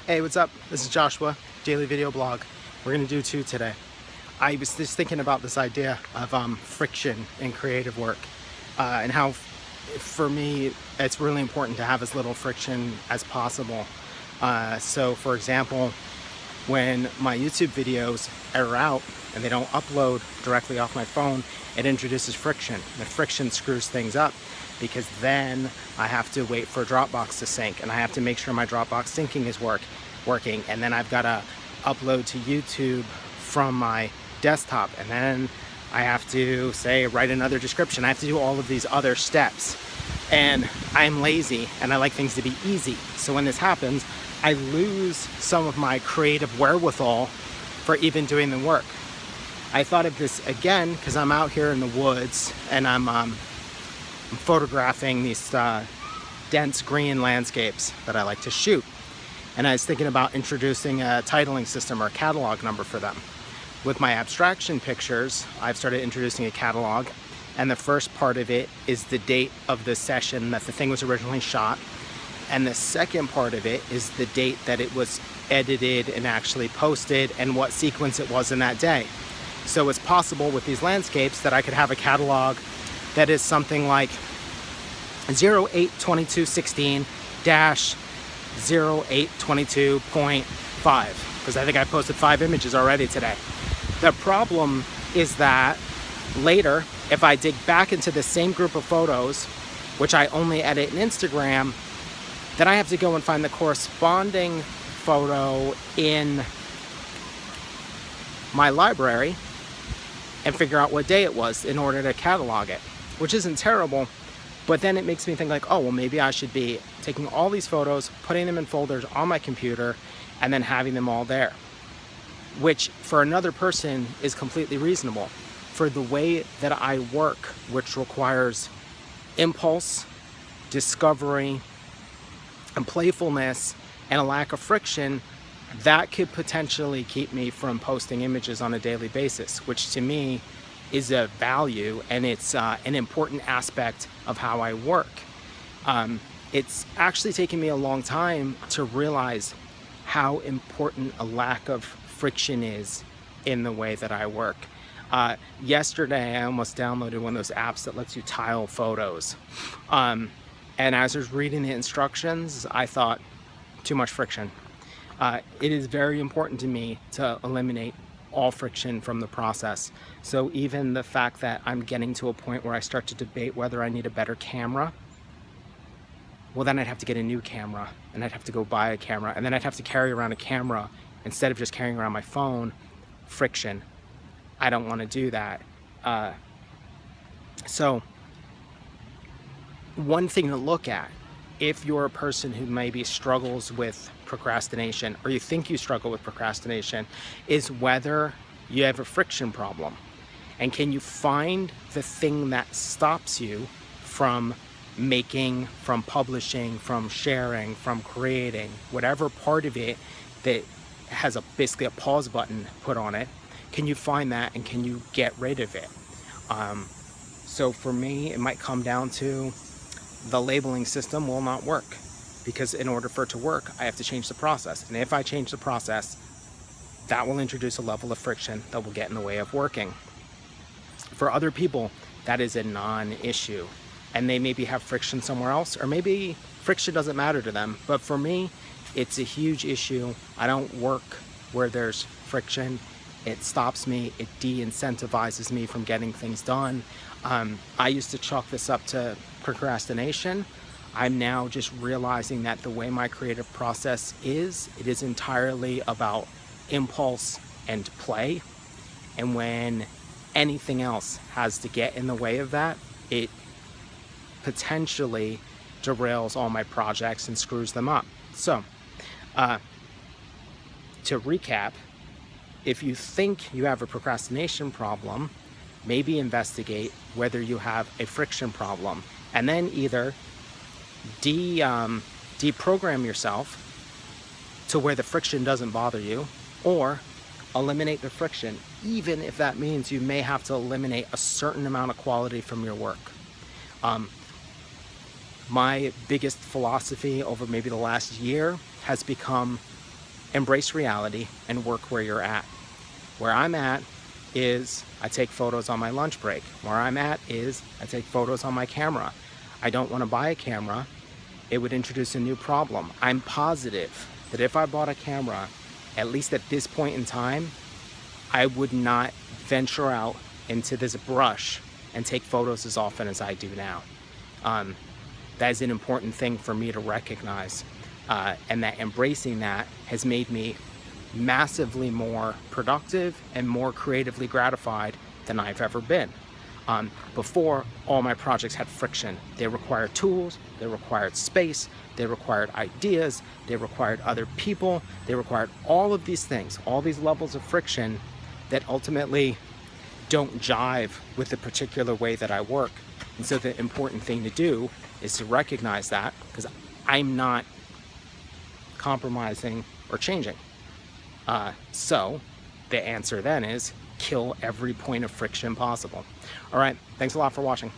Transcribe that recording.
Hey, what's up? This is Joshua, Daily Video Blog. We're going to do two today. I was just thinking about this idea of friction in creative work and how, for me, it's really important to have as little friction as possible. So, for example, when my YouTube videos error out and they don't upload directly off my phone, it introduces friction. The friction screws things up because then I have to wait for Dropbox to sync, and I have to make sure my Dropbox syncing is working, and then I've got to upload to YouTube from my desktop, and then I have to write another description. I have to do all of these other steps, and I'm lazy and I like things to be easy. So when this happens, I lose some of my creative wherewithal for even doing the work. I thought of this again because I'm out here in the woods and I'm photographing these dense green landscapes that I like to shoot. And I was thinking about introducing a titling system or a catalog number for them. With my abstraction pictures, I've started introducing a catalog, and the first part of it is the date of the session that the thing was originally shot, and the second part of it is the date that it was edited and actually posted and what sequence it was in that day. So it's possible with these landscapes that I could have a catalog that is something like 0822-0822.5, because I think I posted 5 images already today. The problem is that later, if I dig back into the same group of photos, which I only edit in Instagram, then I have to go and find the corresponding photo in my library and figure out what day it was in order to catalog it, which isn't terrible, but then it makes me think like, oh, well, maybe I should be taking all these photos, putting them in folders on my computer, and then having them all there, which for another person is completely reasonable. For the way that I work, which requires impulse, discovery, and playfulness, and a lack of friction, that could potentially keep me from posting images on a daily basis, which to me is a value, and it's an important aspect of how I work. It's actually taken me a long time to realize how important a lack of friction is in the way that I work. Yesterday, I almost downloaded one of those apps that lets you tile photos. And as I was reading the instructions, I thought, too much friction. It is very important to me to eliminate all friction from the process. So even the fact that I'm getting to a point where I start to debate whether I need a better camera, well, then I'd have to get a new camera, and I'd have to go buy a camera, and then I'd have to carry around a camera instead of just carrying around my phone. Friction. I don't want to do that. So one thing to look at, if you're a person who maybe struggles with procrastination, or you think you struggle with procrastination, is whether you have a friction problem. And can you find the thing that stops you from making, from publishing, from sharing, from creating, whatever part of it that has basically a pause button put on it? Can you find that, and can you get rid of it? So for me, it might come down to the labeling system will not work, because in order for it to work, I have to change the process. And if I change the process, that will introduce a level of friction that will get in the way of working. For other people, that is a non-issue, and they maybe have friction somewhere else, or maybe friction doesn't matter to them. But for me, it's a huge issue. I don't work where there's friction. It stops me, it de-incentivizes me from getting things done. I used to chalk this up to procrastination. I'm now just realizing that the way my creative process is, it is entirely about impulse and play. And when anything else has to get in the way of that, it potentially derails all my projects and screws them up. So, to recap, if you think you have a procrastination problem, maybe investigate whether you have a friction problem, and then either deprogram yourself to where the friction doesn't bother you, or eliminate the friction, even if that means you may have to eliminate a certain amount of quality from your work. My biggest philosophy over maybe the last year has become embrace reality and work where you're at. Where I'm at is I take photos on my lunch break. Where I'm at is I take photos on my camera. I don't want to buy a camera. It would introduce a new problem. I'm positive that if I bought a camera, at least at this point in time, I would not venture out into this brush and take photos as often as I do now. That is an important thing for me to recognize, and that embracing that has made me massively more productive and more creatively gratified than I've ever been. Before, all my projects had friction. They required tools, they required space, they required ideas, they required other people, they required all of these things, all these levels of friction that ultimately don't jive with the particular way that I work. And so the important thing to do is to recognize that, because I'm not compromising or changing. So the answer then is kill every point of friction possible. All right, thanks a lot for watching.